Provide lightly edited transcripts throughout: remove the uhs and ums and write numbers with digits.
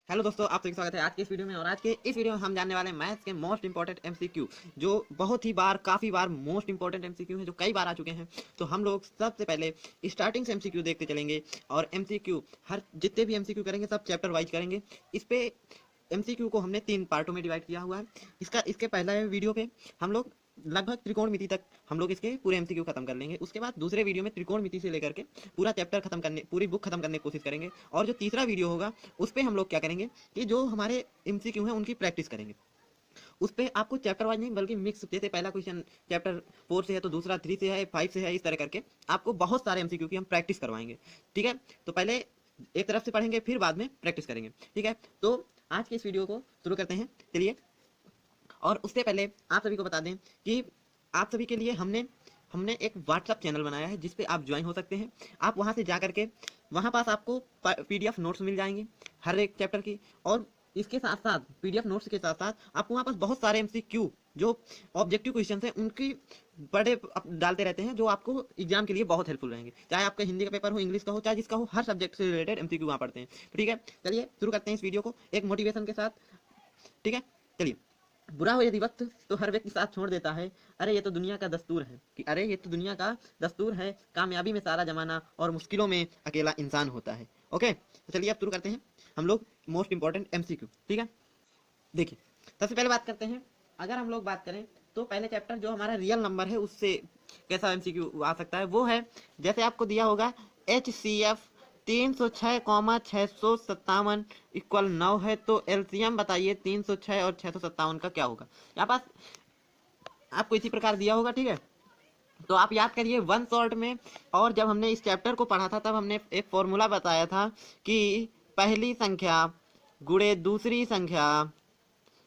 Hello दोस्तों, आप सभी का स्वागत है आज के इस वीडियो में। और आज के इस वीडियो में हम जानने वाले हैं मैथ्स के मोस्ट इंपॉर्टेंट एमसीक्यू, जो बहुत ही बार काफ़ी बार मोस्ट इंपॉर्टेंट एमसीक्यू है, जो कई बार आ चुके हैं। तो हम लोग सबसे पहले स्टार्टिंग से एमसीक्यू देखते चलेंगे और एमसीक्यू हर जितने भी एमसीक्यू करेंगे सब चैप्टर वाइज करेंगे। इस पे एमसीक्यू को हमने 3 पार्टों में डिवाइड किया हुआ है। इसके पहले वीडियो पे हम लोग लगभग त्रिकोणमिति तक हम लोग इसके पूरे एमसीक्यू खत्म कर लेंगे। उसके बाद दूसरे वीडियो में त्रिकोणमिति से लेकर के पूरा चैप्टर खत्म करने, पूरी बुक खत्म करने की कोशिश करेंगे। और जो तीसरा वीडियो होगा उस पर हम लोग क्या करेंगे कि जो हमारे एमसीक्यू हैं उनकी प्रैक्टिस करेंगे। उस पर आपको चैप्टर वाइज नहीं बल्कि मिक्स, जैसे पहला क्वेश्चन चैप्टर 4 से है तो दूसरा 3 से है, 5 से है, इस तरह करके आपको बहुत सारे एमसीक्यू की हम प्रैक्टिस करवाएंगे। ठीक है, तो पहले एक तरफ से पढ़ेंगे फिर बाद में प्रैक्टिस करेंगे। ठीक है, तो आज के इस वीडियो को शुरू करते हैं। चलिए, और उससे पहले आप सभी को बता दें कि आप सभी के लिए हमने एक व्हाट्सअप चैनल बनाया है जिस पे आप ज्वाइन हो सकते हैं। आप वहां से जा करके वहां पास आपको पीडीएफ नोट्स मिल जाएंगे हर एक चैप्टर की। और इसके साथ साथ पीडीएफ नोट्स के साथ साथ आपको वहां पास बहुत सारे एमसीक्यू जो ऑब्जेक्टिव क्वेश्चन हैं उनकी बड़े डालते रहते हैं, जो आपको एग्जाम के लिए बहुत हेल्पफुल रहेंगे। चाहे आपका हिंदी का पेपर हो, इंग्लिश का हो, चाहे जिसका हो, हर सब्जेक्ट से रिलेटेड एमसीक्यू वहां पढ़ते हैं। तो ठीक है, चलिए शुरू करते हैं इस वीडियो को एक मोटिवेशन के साथ। ठीक है, चलिए। बुरा हो यदि वक्त तो हर व्यक्ति साथ छोड़ देता है, अरे ये तो दुनिया का दस्तूर है। कि अरे ये तो दुनिया का दस्तूर है, कामयाबी में सारा जमाना और मुश्किलों में अकेला इंसान होता है। ओके, तो चलिए अब शुरू करते हैं हम लोग मोस्ट इंपॉर्टेंट एमसीक्यू। ठीक है, देखिए सबसे पहले बात करते हैं। अगर हम लोग बात करें तो पहले चैप्टर जो हमारा रियल नंबर है उससे कैसा एमसीक्यू आ सकता है, वो है जैसे आपको दिया होगा HCF 306,657 इक्वल 9 है, तो एलसीएम बताइए 306 और 657 का क्या होगा। यहाँ पास आपको इसी प्रकार दिया होगा। ठीक है, तो आप याद करिए वन शॉर्ट में। और जब हमने इस चैप्टर को पढ़ा था तब हमने एक फॉर्मूला बताया था कि पहली संख्या गुणे दूसरी संख्या,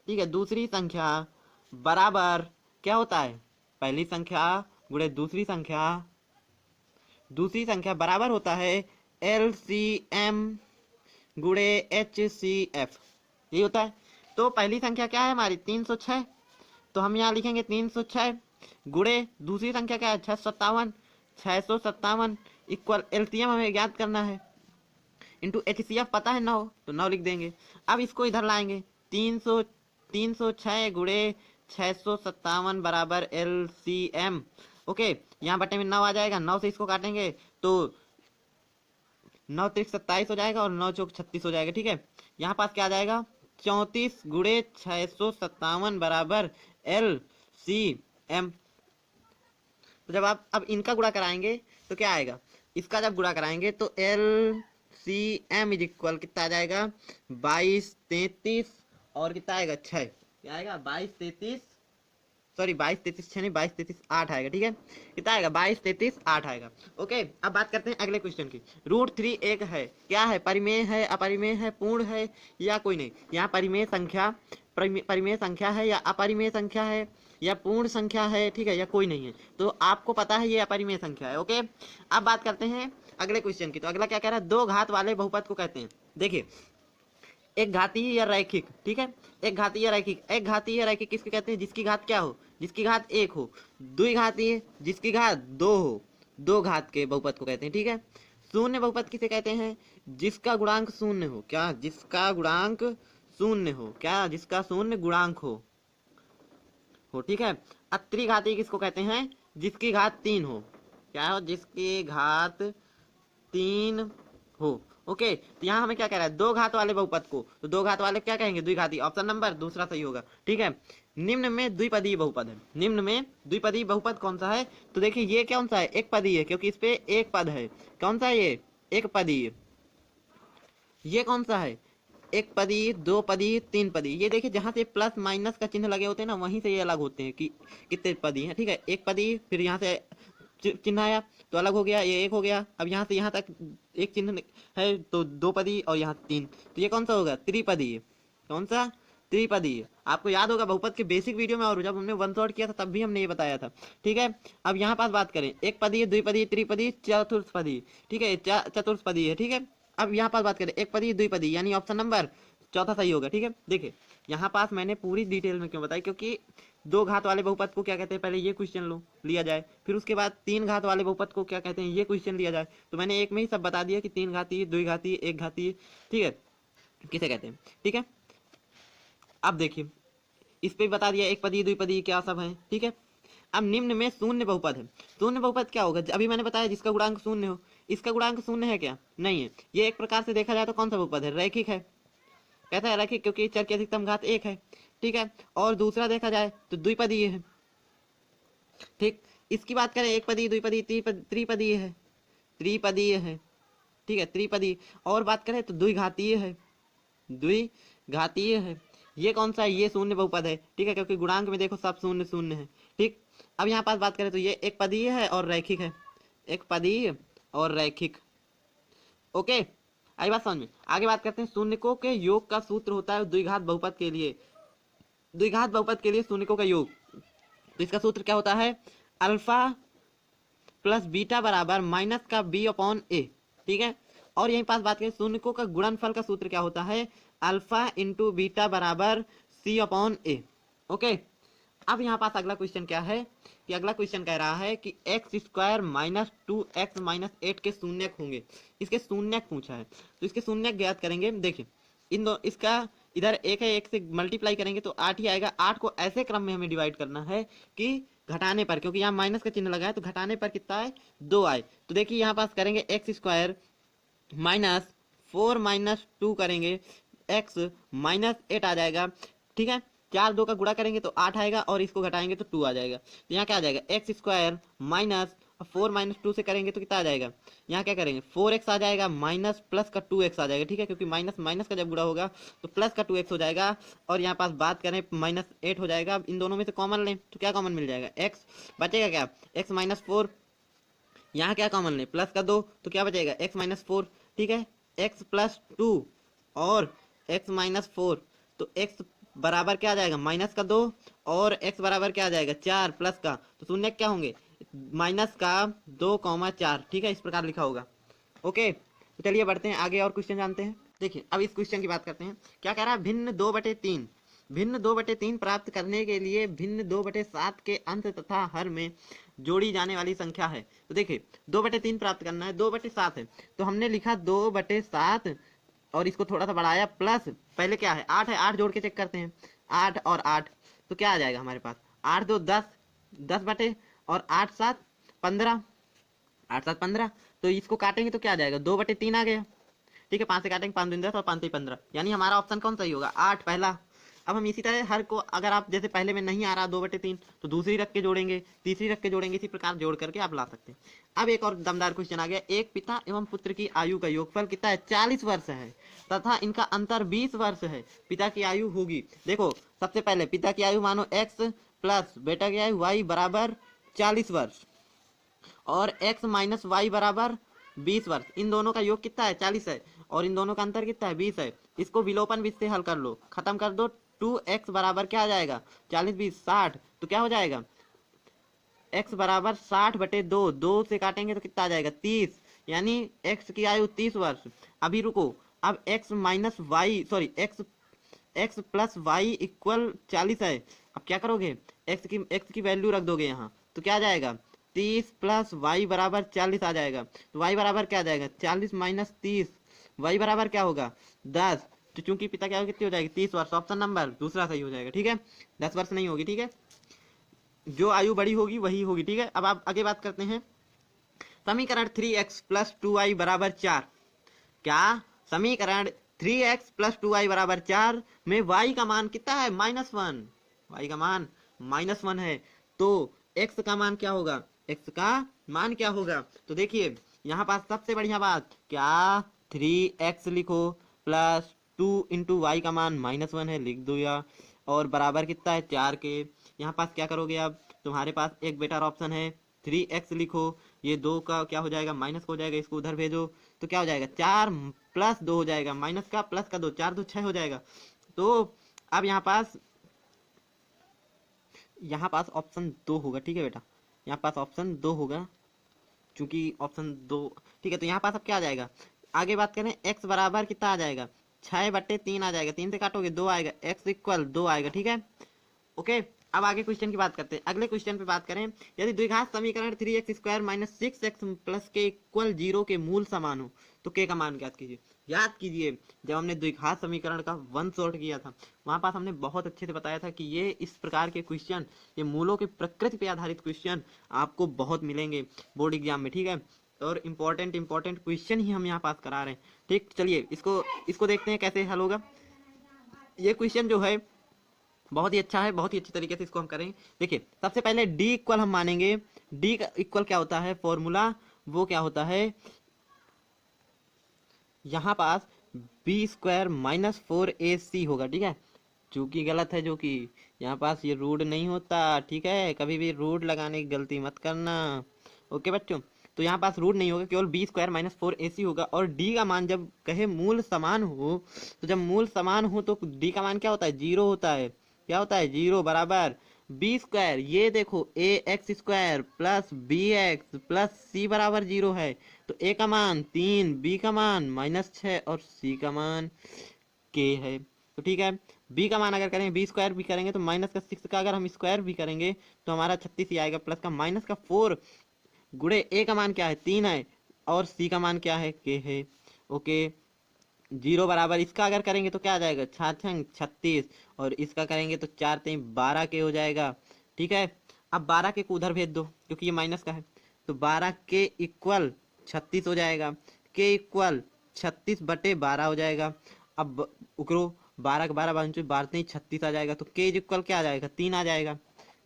ठीक है, दूसरी संख्या बराबर क्या होता है, पहली संख्या गुणे दूसरी संख्या बराबर होता है LCM गुणे HCF, यही होता है। तो पहली संख्या क्या है हमारी 306, तो हम यहाँ लिखेंगे 306 गुणे दूसरी संख्या क्या है 657 इक्वल एलसीएम हमें ज्ञात करना है इंटू HCF पता है 9, तो 9 लिख देंगे। अब इसको इधर लाएंगे 306 गुणे 657 बराबर LCM। ओके, यहाँ बटे में 9 आ जाएगा, 9 से इसको काटेंगे तो 9 त्रिक 27 हो जाएगा और 9 चौक 36 हो जाएगा। ठीक है, यहाँ पास क्या आ जाएगा 34 गुणे 657 बराबर LCM। तो जब आप अब इनका गुणा कराएंगे तो क्या आएगा, इसका जब गुणा कराएंगे तो LCM इज इक्वल कितना आ जाएगा 22 33 और कितना आएगा 6, क्या आएगा 22 33, सॉरी 22 33 6 नहीं 22 33 8 आएगा। ठीक है, कितना आएगा 22 33 8 आएगा। ओके, अब बात करते हैं अगले क्वेश्चन की। √3 एक है, क्या है, परिमेय है, अपरिमेय है, पूर्ण है या कोई नहीं। यहाँ परिमेय संख्या है या अपरिमेय संख्या है या पूर्ण संख्या है, ठीक है, या कोई नहीं है। तो आपको पता है ये अपरिमेय संख्या है। ओके, अब बात करते हैं अगले क्वेश्चन की। तो अगला क्या कह रहा है, दो घात वाले बहुपद को कहते हैं। देखिए एक घातीय या रैखिक, ठीक है, एक घातीय या रैखिक किसके कहते हैं, जिसकी घात क्या हो, जिसकी घात 1 हो। द्विघातीय जिसकी घात 2 हो, दो घात के बहुपद को कहते हैं। ठीक है, शून्य बहुपद किसे कहते हैं, जिसका गुणांक शून्य हो, क्या, जिसका गुणांक शून्य हो, क्या, जिसका शून्य गुणांक हो। ठीक है, अत्रिघाती किसको कहते हैं, जिसकी घात 3 हो, क्या हो, जिसकी घात 3 हो। ओके, तो यहाँ हमें क्या कह रहा है, दो घात वाले बहुपद को, तो दो घात वाले क्या कहेंगे, द्विघाती, ऑप्शन नंबर दूसरा सही होगा। ठीक है, निम्न में द्विपदीय बहुपद है, निम्न में द्विपदीय बहुपद कौन सा है, तो देखिए ये कौन सा है, एक पदीय है, क्योंकि इस पे एक पद है। कौन सा है ये, एक पदीय। ये कौन सा है, एक पदी, दो पदी, तीन पदी। ये देखिए जहां से प्लस माइनस का चिन्ह लगे होते हैं ना, वहीं से ये अलग होते हैं कि कितने पदी हैं। ठीक है, एक पदी, फिर यहाँ से चिन्ह आया तो अलग हो गया, ये एक हो गया। अब यहाँ से यहाँ तक एक चिन्ह है तो दो पदी और यहाँ 3, तो ये कौन सा होगा, त्रिपदी। कौन सा, त्रिपदी। आपको याद होगा बहुपद के बेसिक वीडियो में, और जब हमने वन शॉट किया था तब भी हमने ये बताया था। ठीक है, अब यहाँ पास बात करें, एक पदी, द्विपदी, त्रिपदी, चतुर्थपदी। ठीक है, चतुर्थपदी है। ठीक है, अब यहाँ पास बात करें एक पदी द्विपदी, यानी ऑप्शन नंबर चौथा सही होगा। ठीक है, देखिए यहाँ पास मैंने पूरी डिटेल में क्यों बताई, क्योंकि दो घात वाले बहुपद को क्या कहते हैं, पहले ये क्वेश्चन लिया जाए, फिर उसके बाद तीन घात वाले बहुपद को क्या कहते हैं, ये क्वेश्चन लिया जाए। तो मैंने एक में ही सब बता दिया कि तीन घाती, द्विघाती, एक घाती। ठीक है, किसे कहते हैं, ठीक है। अब देखिए इस पे भी बता दिया एक पदी द्विपदी क्या सब है, ठीक है। अब निम्न में शून्य बहुपद है। शून्य बहुपद क्या होगा, अभी मैंने बताया जिसका गुणांक शून्य हो। इसका गुणांक शून्य है क्या, नहीं है। ये एक प्रकार से देखा जाए तो कौन सा बहुपद है, रैखिक है। कहता है रैखिक क्योंकि चर की अधिकतम घात एक है, ठीक है। और दूसरा देखा जाए तो द्विपदीय है, ठीक। इसकी बात करें एक पदी द्विपदी त्रिपदीय है, त्रिपदीय है, ठीक है, त्रिपदी। और बात करें तो द्विघातीय है, द्विघातीय है। ये कौन सा है, ये शून्य बहुपद है, ठीक है, क्योंकि गुणांक में देखो सब शून्य शून्य है, ठीक। अब यहाँ पास बात करें तो ये एक पदीय है और रैखिक है, एक पदीय और रैखिक, ओके। आई बात समझ में। आगे बात करते हैं शून्यकों के योग का सूत्र होता है द्विघात बहुपद के लिए, द्विघात बहुपद के लिए शून्यकों का योग। तो इसका सूत्र क्या होता है, अल्फा प्लस बीटा बराबर माइनस का बी अपॉन ए, ठीक है। और यहीं पास बात करें शून्यकों का गुणनफल का सूत्र क्या होता है, अल्फा इंटू बीटा बराबर सी अपॉन ए, ओके। अब यहाँ पास अगला क्वेश्चन क्या है कि अगला क्वेश्चन कह रहा है कि x square minus 2x minus 8 के शून्यक होंगे। इसके शून्यक पूछा है तो इसके शून्यक ज्ञात करेंगे। देखिए इन दो इसका इधर एक है, एक से मल्टीप्लाई करेंगे तो 8 ही आएगा। 8 को ऐसे क्रम में हमें डिवाइड करना है कि घटाने पर, क्योंकि यहाँ माइनस का चिन्ह लगा है तो घटाने पर कितना आए, 2 आए। तो देखिए यहाँ पास करेंगे एक्स स्क्वायर माइनस 4 माइनस 2 करेंगे, एक्स माइनस 8 आ जाएगा, ठीक है। 4 2 का गुणा करेंगे तो 8 आएगा और इसको घटाएंगे तो 2 आ जाएगा। तो यहाँ क्या आ जाएगा, एक्स स्क्वायर माइनस 4 माइनस 2 से करेंगे तो कितना आ जाएगा, यहाँ क्या करेंगे 4x आ जाएगा माइनस प्लस का 2x आ जाएगा, ठीक है, क्योंकि माइनस माइनस का जब गुणा होगा तो प्लस का 2x हो जाएगा। और यहाँ पास बात करें माइनस 8 हो जाएगा। अब इन दोनों में से कॉमन लें तो क्या कॉमन मिल जाएगा, x बचेगा क्या, x माइनस 4, यहाँ क्या कॉमन लें प्लस का 2 तो क्या बचेगा x माइनस 4, ठीक है, x प्लस 2 और x माइनस 4, तो x बराबर क्या आ जाएगा माइनस का 2 और x बराबर क्या आ जाएगा 4 प्लस का, तो शून्य क्या होंगे माइनस का 2,4, ठीक है, इस प्रकार लिखा होगा, ओके। तो चलिए बढ़ते हैं आगे और क्वेश्चन जानते हैं। देखिए अब इस क्वेश्चन की बात करते हैं। क्या कह रहा है, भिन्न 2/3, भिन्न 2/3 प्राप्त करने के लिए भिन्न 2/7 के अंत तथा हर में जोड़ी जाने वाली संख्या है। तो देखिए 2/3 प्राप्त करना है, 2/7 है तो हमने लिखा 2/7 और इसको थोड़ा सा बढ़ाया प्लस, पहले क्या है 8 है, 8 जोड़ के चेक करते हैं, 8 और 8 तो क्या आ जाएगा हमारे पास 8 2 10, 10 बटे और 8 7 15, 8 7 15, तो इसको काटेंगे तो क्या आ जाएगा 2/3 आ गया, ठीक है। 5 से काटेंगे 5 दूनी 10 और 5 3 15, यानी हमारा ऑप्शन कौन सही होगा 8 पहला। अब हम इसी तरह हर को, अगर आप जैसे पहले में नहीं आ रहा 2/3 तो दूसरी रख के जोड़ेंगे, तीसरी रख के जोड़ेंगे, इसी प्रकार जोड़ करके आप ला सकते हैं। अब एक और दमदार क्वेश्चन आ गया, एक पिता एवं पुत्र की आयु का योगफल कितना है 40 वर्ष है तथा इनका अंतर 20 वर्ष है, पिता की आयु होगी। देखो सबसे पहले पिता की आयु मानो x प्लस बेटा की आयु y बराबर 40 वर्ष और x माइनस वाई बराबर 20 वर्ष, इन दोनों का योग कितना है 40 है और इन दोनों का अंतर कितना है 20 है। इसको विलोपन विधि से हल कर लो, खत्म कर दो, 2x बराबर क्या आ जाएगा 40 20 60, तो क्या हो जाएगा x बराबर 60/2, 2 से काटेंगे तो कितना आ जाएगा 30, यानी x की आयु 30 वर्ष। अभी रुको, अब x minus Y sorry x plus Y equal 40 है। अब क्या करोगे x की वैल्यू रख दोगे यहाँ तो क्या आ जाएगा 30 प्लस वाई बराबर 40 आ जाएगा। तो वाई बराबर क्या आ जाएगा 40 माइनस 30, वाई बराबर क्या होगा 10। तो चूंकि पिता क्या कितनी हो जाएगी 30 वर्ष, ऑप्शन नंबर दूसरा सही हो जाएगा, ठीक है, 10 वर्ष नहीं होगी, ठीक है, जो आयु बड़ी होगी वही होगी, ठीक है। अब आप आगे बात करते हैं समीकरण 3x प्लस 2y बराबर 4, क्या समीकरण 3x प्लस 2y बराबर 4 में y का मान कितना है -1, y का मान -1 है तो x का मान क्या होगा, x का मान क्या होगा। तो देखिए यहाँ पास सबसे बढ़िया बात क्या 3x लिखो प्लस 2 इंटू वाई का मान -1 है लिख दो या, और बराबर कितना है 4 के। यहाँ पास क्या करोगे, अब तुम्हारे पास एक बेटर ऑप्शन है 3x लिखो, ये 2 का क्या हो जाएगा माइनस हो जाएगा, इसको उधर भेजो तो क्या हो जाएगा 4 प्लस 2 हो जाएगा, माइनस का प्लस का 2, 4 2 6 हो जाएगा। तो अब यहाँ पास ऑप्शन 2 होगा, ठीक है बेटा, यहाँ पास ऑप्शन 2 होगा चूंकि ऑप्शन 2, ठीक है। तो यहाँ पास अब क्या आ जाएगा, आगे बात करें x बराबर कितना आ जाएगा 6/3 आ जाएगा, 3 से काटोगे 2 आएगा, x इक्वल 2 आएगा, ठीक है, ओके। अब आगे क्वेश्चन की बात करते हैं। अगले क्वेश्चन पे बात करें, यदि द्विघात समीकरण 3x square minus 6x plus के इक्वल 0 के मूल समान हो तो के का मान ज्ञात कीजिए। याद कीजिए जब हमने द्विघात समीकरण का वन शॉट किया था वहां पास हमने बहुत अच्छे से बताया था कि ये इस प्रकार के क्वेश्चन, ये मूलों की प्रकृति पे आधारित क्वेश्चन आपको बहुत मिलेंगे बोर्ड एग्जाम में, ठीक है। और इम्पोर्टेंट क्वेश्चन ही हम यहाँ पास करा रहे हैं, ठीक। चलिए इसको इसको देखते हैं कैसे हल होगा। ये क्वेश्चन जो है बहुत ही अच्छा है, बहुत ही अच्छी तरीके से इसको हम करेंगे। देखिए सबसे पहले डी इक्वल हम मानेंगे। डी का इक्वल क्या होता है, फॉर्मूला वो क्या होता है, यहाँ पास बी स्क्वायर माइनस 4ac होगा, ठीक है। चूंकि गलत है, जो कि यहाँ पास ये रूट नहीं होता, ठीक है। कभी भी रूट लगाने की गलती मत करना, ओके बच्चों। तो यहाँ पास रूट नहीं होगा, केवल बी स्क्वायर माइनस 4ac होगा। और डी का मान जब कहे मूल समान हो, तो जब मूल समान हो तो डी का मान क्या होता है, 0 होता है। क्या होता है, 0 बराबर बी स्क्वायर, ये देखो a x square plus b x plus c बराबर 0 है। तो ए का मान 3, बी का मान -6 और सी का मान के है। तो ठीक है, बी का मान अगर करें बी स्क्वायर भी करेंगे तो -6 का अगर हम स्क्वायर भी करेंगे तो हमारा 36 ही आएगा, प्लस का -4 गुणे ए का मान क्या है, 3 है, और सी का मान क्या है, के है। ओके, 0 बराबर इसका अगर करेंगे तो क्या आ जाएगा, 36, और इसका करेंगे तो 4 3 12 के हो जाएगा, ठीक है। अब 12 के को उधर भेज दो क्योंकि ये माइनस का है, तो 12 के इक्वल 36 हो जाएगा, के इक्वल 36/12 हो जाएगा। अब उकरो 12 के 12 12 36 आ जाएगा, तो के इक्वल क्या आ जाएगा, 3 आ जाएगा।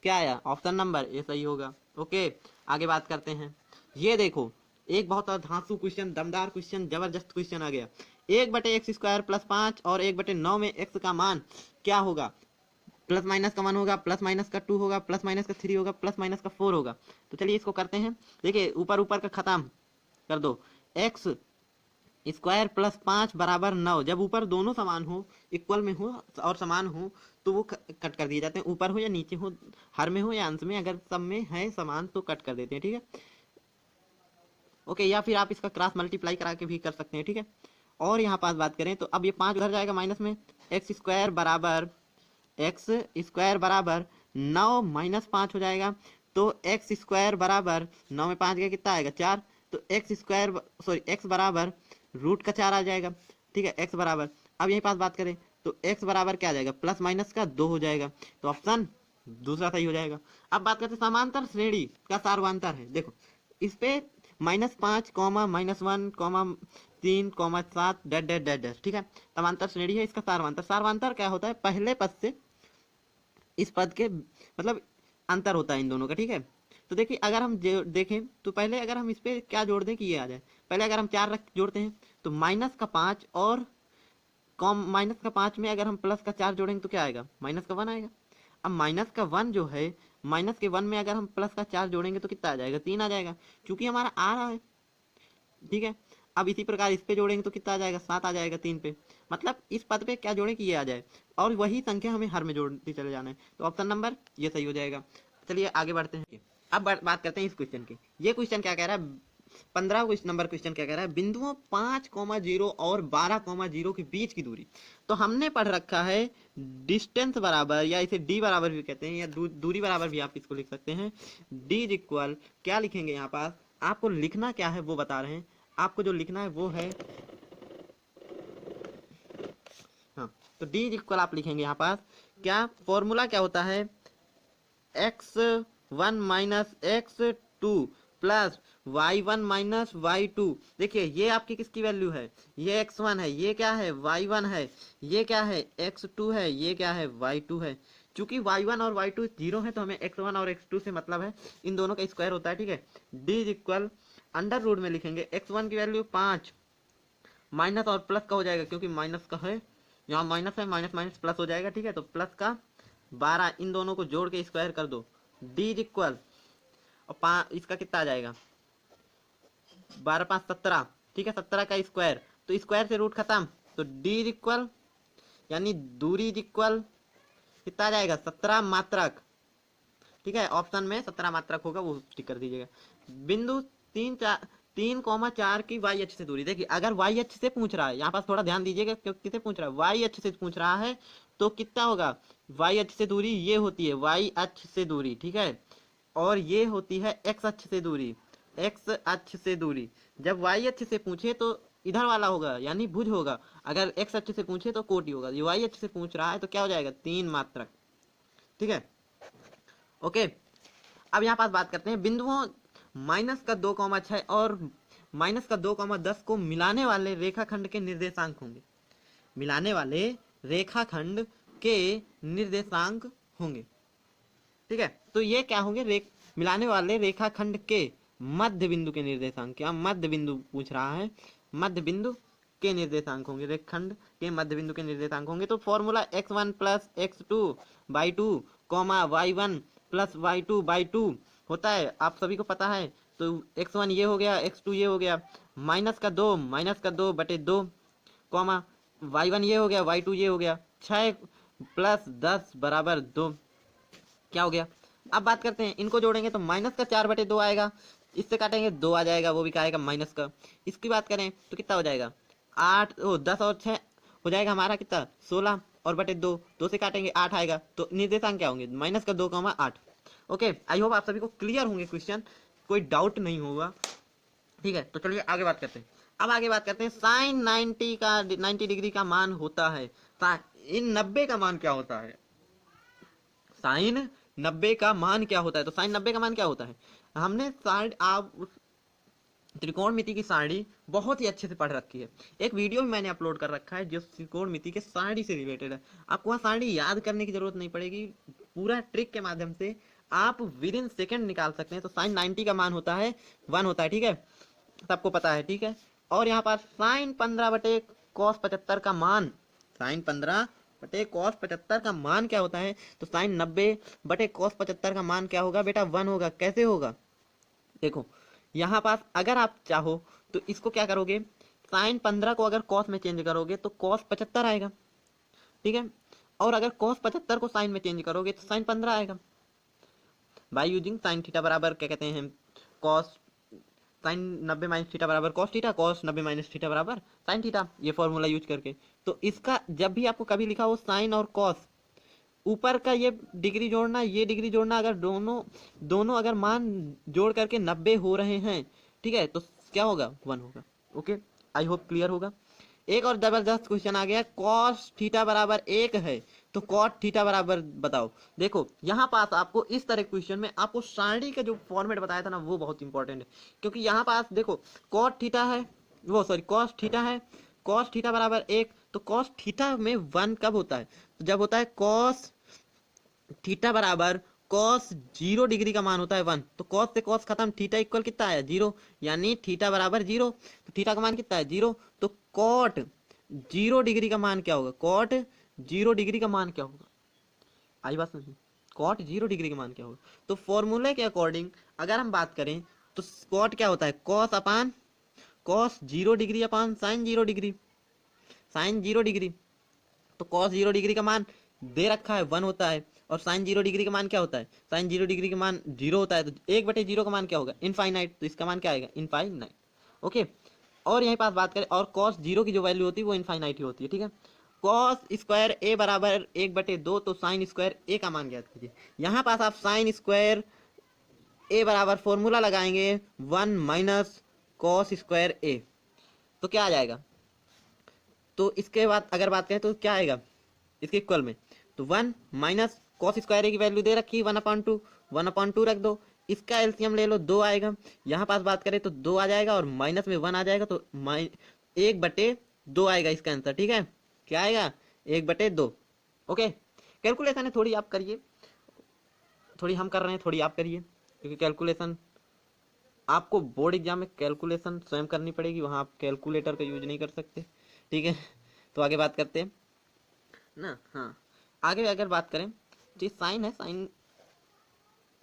क्या आया, ऑप्शन नंबर ए सही होगा। ओके, आगे बात करते हैं। ये देखो एक बहुत धांसू क्वेश्चन, दमदार क्वेश्चन, जबरदस्त क्वेश्चन आ गया। 1/x² + 5 और 1/9 में x का मान क्या होगा, प्लस माइनस का 1 होगा, प्लस माइनस का 2 होगा, प्लस माइनस का 3 होगा, प्लस माइनस का 4 होगा। तो चलिए इसको करते हैं। देखिए ऊपर ऊपर का खत्म कर दो, x² + 5 बराबर 9। जब ऊपर दोनों समान हो, इक्वल में हो और समान हो तो वो कट कर दिए जाते हैं, ऊपर हो या नीचे हो, हर में हो या अंश में, अगर सब में है समान तो कट कर देते हैं, ठीक है। ओके, या फिर आप इसका क्रॉस मल्टीप्लाई करा के भी कर सकते हैं, ठीक है। और यहाँ पास बात करें तो अब ये 5 उधर जाएगा माइनस में, x² बराबर 9 - 5 हो जाएगा। तो x² बराबर 9 में 5 गया कितना आएगा, 4। तो x बराबर √4 आ जाएगा, ठीक है। x बराबर, अब यही पास बात करें तो x बराबर क्या आ जाएगा, प्लस माइनस का 2 हो जाएगा। तो ऑप्शन दूसरा सही हो जाएगा। अब बात करते हैं समांतर श्रेणी का सार्वंतर है। देखो इस पे -5, -1, -3, -7 डैश डैश डैश डैश, ठीक है। समांतर श्रेणी है, इसका सार्वंतर, सार्वंतर क्या होता है, पहले पद से इस पद के मतलब अंतर होता है इन दोनों का, ठीक है। तो देखिए अगर हम देखें तो पहले अगर हम इस पे क्या जोड़ दें कि ये आ जाए, पहले अगर हम 4 जोड़ते हैं तो -5 और -5 में अगर हम +4 जोड़ेंगे तो क्या आएगा, -1 आएगा। अब -1 जो है, -1 में अगर हम +4 जोड़ेंगे तो कितना आ जाएगा, 3 आ जाएगा, क्योंकि हमारा आ रहा है, ठीक है। अब इसी प्रकार इस पे जोड़ेंगे तो कितना आ जाएगा, 7 आ जाएगा 3 पे, मतलब इस पद पे क्या जोड़े कि ये आ जाए, और वही संख्या हमें हर में जोड़ते चले जाना है। तो ऑप्शन नंबर ये सही हो जाएगा। चलिए आगे बढ़ते हैं। अब बात करते हैं इस क्वेश्चन की। ये क्वेश्चन क्या कह रहा है, 15 नंबर क्वेश्चन क्या कह रहा है, बिंदुओं 5,0 और 12,0 के बीच की दूरी। तो हमने पढ़ रखा है डिस्टेंस बराबर, या इसे डी बराबर भी कहते हैं, या दूरी बराबर भी आप इसको लिख सकते हैं। डी इक्वल क्या लिखेंगे, यहाँ पास आपको लिखना क्या है वो बता रहे हैं। आपको जो लिखना है वो है, हाँ, तो डी इक्वल आप लिखेंगे यहाँ पास क्या, फॉर्मूला क्या होता है, x1 - x2 plus y1 - y2। देखिए ये आपकी किसकी वैल्यू है, ये x1 है, ये क्या है, y1 है, ये क्या है, x2 है, ये क्या है, y2 है। चूंकि y1 और y2 0 है तो हमें x1 और x2 से मतलब है, इन दोनों का स्क्वायर होता है, ठीक है। डी इक्वल अंडर रूट में लिखेंगे, x1 की वैल्यू 5, माइनस और प्लस का हो जाएगा क्योंकि माइनस का है, यहाँ माइनस है, माइनस माइनस प्लस हो जाएगा, ठीक है। तो प्लस का 12, इन दोनों को जोड़ के स्क्वायर कर दो, डी इक्वल और इसका कितना आ जाएगा, 12 5 17, ठीक है, 17 का स्क्वायर, तो स्क्वायर से रूट खत्म, तो डी इक्वल यानी दूरी इक्वल कितना आ जाएगा, 17 मात्रक, ठीक है। ऑप्शन में 17 मात्रक होगा, वो टिक कर दीजिएगा। बिंदु 3,4 की वाई अक्ष से दूरी। देखिए अगर वाई अक्ष से पूछ रहा है, यहाँ पास थोड़ा ध्यान दीजिएगा, क्योंकि किसे पूछ रहा है, वाई अक्ष से पूछ रहा है, तो कितना होगा, वाई अक्ष से दूरी ये होती है वाई अक्ष से दूरी, ठीक है, और ये होती है एक्स अक्ष से दूरी, एक्स अक्ष से दूरी। जब वाई अक्ष से पूछे तो इधर वाला होगा यानी भुज होगा। अगर एक्स अच्छे से पूछे तो कोटि होगा, वाई अच्छे से पूछ रहा है तो क्या हो जाएगा 3 मात्रक। ठीक है, ओके। अब यहाँ पास बात करते हैं बिंदुओं -2,6 और -2,10 को मिलाने वाले रेखाखंड के निर्देशांक होंगे। मिलाने वाले रेखाखंड के निर्देशांक होंगे। ठीक है, तो ये क्या होंगे, मिलाने वाले रेखाखंड के मध्य बिंदु के निर्देशांक। क्या मध्य बिंदु पूछ रहा है, मध्य बिंदु के निर्देशांक होंगे, रेखाखंड के मध्य बिंदु के निर्देशांक होंगे। तो formula x1 + x2/2 y1 + y2/2 होता है, आप सभी को पता है। तो x1 ये हो गया, x2 ये हो गया, -2/2 कॉमा y1 ये हो गया, y2 ये हो गया, 6 + 10 = 2। क्या हो गया, अब बात करते हैं, इनको जोड़ेंगे तो -4/2 आएगा, इससे काटेंगे 2 आ जाएगा, वो भी क्या आएगा माइनस का। इसकी बात करें तो कितना हो जाएगा 10 और 6 हो जाएगा हमारा कितना 16 और बटे 2, 2 से काटेंगे 8 आएगा। तो निर्देशांक क्या होंगे -2,8। ओके, आई होप आप सभी को क्लियर होंगे क्वेश्चन, कोई डाउट नहीं होगा। ठीक है, तो चलिए आगे बात करते हैं। अब आगे बात करते हैं साइन 90 डिग्री का मान होता है, इन 90 का मान क्या होता है, साइन 90 का मान क्या होता है। तो साइन 90 का मान क्या होता है, हमने आप त्रिकोणमिति की सारणी बहुत ही अच्छे से पढ़ रखी है, एक वीडियो भी मैंने अपलोड कर रखा है जो त्रिकोणमिति के सारणी से रिलेटेड है। आपको वहाँ सारणी याद करने की जरूरत नहीं पड़ेगी, पूरा ट्रिक के माध्यम से आप विद इन सेकेंड निकाल सकते हैं। तो साइन 90 का मान होता है 1 होता है, ठीक है, सबको पता है। ठीक है, और यहाँ पर साइन 15/cos75 का मान, साइन 15/cos75 का मान क्या होता है, तो साइन 90/cos75 का मान क्या होगा बेटा 1 होगा। कैसे होगा, देखो यहाँ पास अगर आप चाहो तो इसको क्या करोगे, साइन 15 को अगर कॉस में चेंज करोगे तो कॉस 75 आएगा। ठीक है, और अगर कॉस 75 को साइन में चेंज करोगे तो साइन 15 आएगा, बाय यूजिंग साइन थीटा बराबर क्या कहते हैं कॉस, साइन 90 माइनस थीटा बराबर cos theta, cos 90 minus theta बराबर साइन थीटा, ये फॉर्मूला यूज करके। तो इसका जब भी आपको कभी लिखा हो साइन और कॉस, ऊपर का ये डिग्री जोड़ना, ये डिग्री जोड़ना, अगर दोनों अगर मान जोड़ करके 90 हो रहे हैं, ठीक है, तो क्या होगा 1 होगा। ओके, आई होप क्लियर होगा। एक और जबरदस्त क्वेश्चन आ गया, कॉस थीटा बराबर 1 है तो कॉट थीटा बराबर बताओ। देखो यहाँ पास आपको इस तरह क्वेश्चन में आपको सारणी का जो फॉर्मेट बताया था ना वो बहुत इंपॉर्टेंट है, क्योंकि यहाँ पास देखो कॉट थीटा है, वो सॉरी कॉस थीटा है, कॉस थीटा बराबर 1, तो कॉस थीटा में 1 कब होता है, तो जब होता है कॉस थीटा बराबर कॉस 0 डिग्री का मान होता है 1, तो कॉस से कॉस खत्म, थीटा इक्वल कितना आया 0, यानी थीटा बराबर 0, तो थीटा का मान कितना है 0, तो कॉट 0 डिग्री का मान क्या होगा, कॉट 0 डिग्री का मान क्या होगा, आई बात समझ, कॉट 0 डिग्री का मान क्या होगा। तो फॉर्मूले के अकॉर्डिंग अगर हम बात करें तो कॉट क्या होता है cos upon cos 0 degree upon sine 0 degree, sine 0 degree, तो कॉस 0 डिग्री का मान दे रखा है 1 होता है, और साइन 0 डिग्री का मान क्या होता है, साइन 0 डिग्री का मान 0 होता है, तो 1/0 का मान क्या होगा इनफाइनाइट, तो इसका मान क्या आएगा इनफाइनाइट। ओके, और यहीं पास बात करें, और कॉस 0 की जो वैल्यू होती है वो इनफाइनाइट ही होती है। ठीक है, कॉस स्क्वायर ए बराबर 1/2, तो साइन स्क्वायर ए का मान ज्ञात कीजिए। यहाँ पास आप साइन स्क्वायर ए बराबर फॉर्मूला लगाएंगे 1 माइनस कॉस स्क्वायर ए, तो क्या आ जाएगा, तो इसके बाद अगर बात करें तो क्या आएगा इसके इक्वल में, तो 1 माइनस कॉस स्क्वायर की वैल्यू दे रखी है 1/2, 1/2 रख दो, इसका एलसीएम ले लो 2 आएगा, यहाँ पास बात करें तो 2 आ जाएगा और माइनस में 1 आ जाएगा, तो 1/2 आएगा इसका आंसर। ठीक है, क्या आएगा 1/2। ओके, कैलकुलेशन है थोड़ी आप करिए, थोड़ी हम कर रहे हैं थोड़ी आप करिए, क्योंकि कैलकुलेशन आपको बोर्ड एग्जाम में कैलकुलेशन स्वयं करनी पड़ेगी, वहाँ आप कैलकुलेटर का यूज नहीं कर सकते। ठीक है, तो आगे बात करते हैं ना। हाँ, आगे अगर बात करें तो साइन है, साइन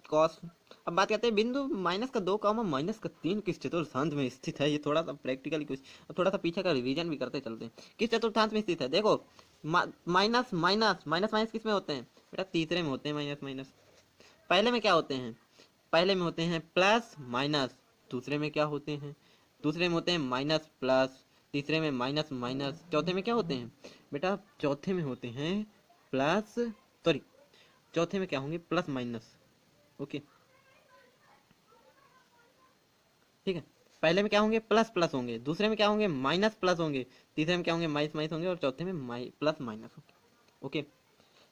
कॉस। अब बात करते हैं बिंदु -2, -3 किस चतुर्थांश में स्थित है। ये थोड़ा सा प्रैक्टिकली कुछ, अब थोड़ा सा पीछे का रिवीजन भी करते चलते हैं। किस चतुर्थांश में स्थित है, देखो माइनस माइनस माइनस माइनस किस में होते हैं बेटा, तीसरे में होते हैं माइनस माइनस। पहले में क्या होते हैं, पहले में होते हैं प्लस माइनस, दूसरे में क्या होते हैं, दूसरे में होते हैं माइनस प्लस, तीसरे में माइनस माइनस, चौथे में क्या होते हैं बेटा, चौथे में होते हैं प्लस, सॉरी चौथे में क्या होंगे प्लस माइनस। ओके, ठीक है, पहले में क्या होंगे, प्लस प्लस होंगे, दूसरे में क्या होंगे, माइनस प्लस होंगे, तीसरे में क्या होंगे, माइनस माइनस होंगे, और चौथे में प्लस माइनस होंगे। ओके,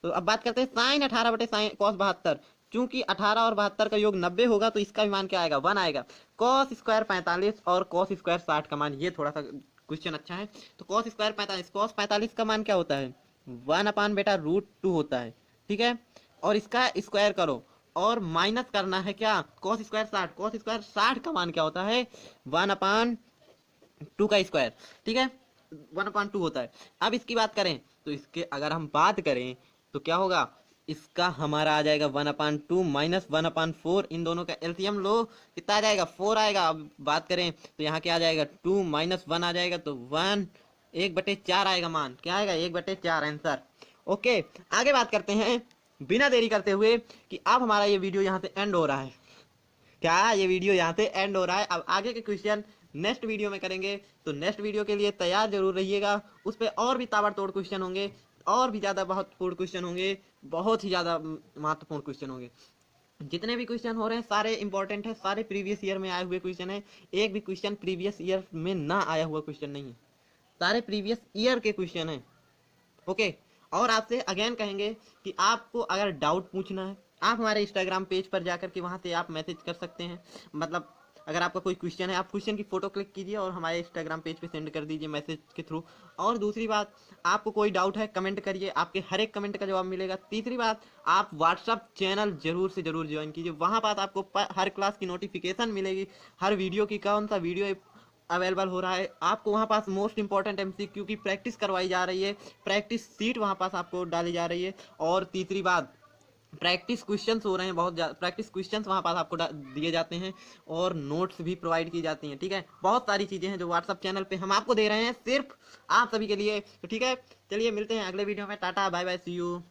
तो अब बात करते हैं साइन 18 बटे साइन कॉस 72। चूंकि 18 और 72 का योग 90 होगा तो इसका भी मान क्या आएगा, 1 आएगा। कॉस स्क्वायर 45 और कॉस स्क्वायर 60 का मान, ये थोड़ा सा क्वेश्चन अच्छा है। तो कॉस स्क्वायर 45, कॉस 45 का मान क्या होता है, 1 बेटा √2 होता है, ठीक है। और इसका स्क्वायर करो और माइनस करना है क्या, कॉस स्क्वायर 60, कॉस स्क्वायर 60 का मान क्या होता है, 1/2 का स्क्वायर, ठीक है, 1/2 होता है। अब इसकी बात करें तो इसके अगर हम बात करें तो क्या होगा, इसका हमारा आ जाएगा 1/2 माइनस 1/4, इन दोनों का एलसीएम लो, कितना आ जाएगा, 4 आएगा। अब बात करें तो यहाँ क्या आ जाएगा, 2 माइनस 1 आ जाएगा, तो 1/4 आएगा मान, क्या आएगा, 1/4 आंसर। ओके, आगे बात करते हैं बिना देरी करते हुए कि अब हमारा ये वीडियो यहाँ से एंड हो रहा है, क्या ये वीडियो यहाँ से एंड हो रहा है। अब आगे के क्वेश्चन नेक्स्ट वीडियो में करेंगे, तो नेक्स्ट वीडियो के लिए तैयार जरूर रहिएगा। उस पर और भी ताबड़तोड़ क्वेश्चन होंगे, और भी ज़्यादा महत्वपूर्ण क्वेश्चन होंगे, बहुत ही ज़्यादा महत्वपूर्ण क्वेश्चन होंगे। जितने भी क्वेश्चन हो रहे हैं सारे इंपॉर्टेंट है, सारे प्रीवियस ईयर में आए हुए क्वेश्चन है, एक भी क्वेश्चन प्रीवियस ईयर में ना आया हुआ क्वेश्चन नहीं है, सारे प्रीवियस ईयर के क्वेश्चन है। ओके, और आपसे अगेन कहेंगे कि आपको अगर डाउट पूछना है, आप हमारे इंस्टाग्राम पेज पर जाकर के वहाँ से आप मैसेज कर सकते हैं। मतलब अगर आपका कोई क्वेश्चन है, आप क्वेश्चन की फोटो क्लिक कीजिए और हमारे इंस्टाग्राम पेज पे सेंड कर दीजिए मैसेज के थ्रू। और दूसरी बात, आपको कोई डाउट है कमेंट करिए, आपके हर एक कमेंट का जवाब मिलेगा। तीसरी बात, आप व्हाट्सअप चैनल जरूर से जरूर ज्वाइन कीजिए, वहाँ पर आपको हर क्लास की नोटिफिकेशन मिलेगी, हर वीडियो की, कौन सा वीडियो अवेलेबल हो रहा है, आपको वहाँ पास मोस्ट इंपॉर्टेंट एमसीक्यू की प्रैक्टिस करवाई जा रही है, प्रैक्टिस सीट वहाँ पास आपको डाली जा रही है। और तीसरी बात, प्रैक्टिस क्वेश्चंस हो रहे हैं बहुत ज़्यादा, प्रैक्टिस क्वेश्चंस वहाँ पास आपको दिए जाते हैं, और नोट्स भी प्रोवाइड की जाती हैं, ठीक है। बहुत सारी चीज़ें हैं जो व्हाट्सअप चैनल पे हम आपको दे रहे हैं सिर्फ आप सभी के लिए, तो ठीक है। चलिए मिलते हैं अगले वीडियो में, tata bye bye, see you.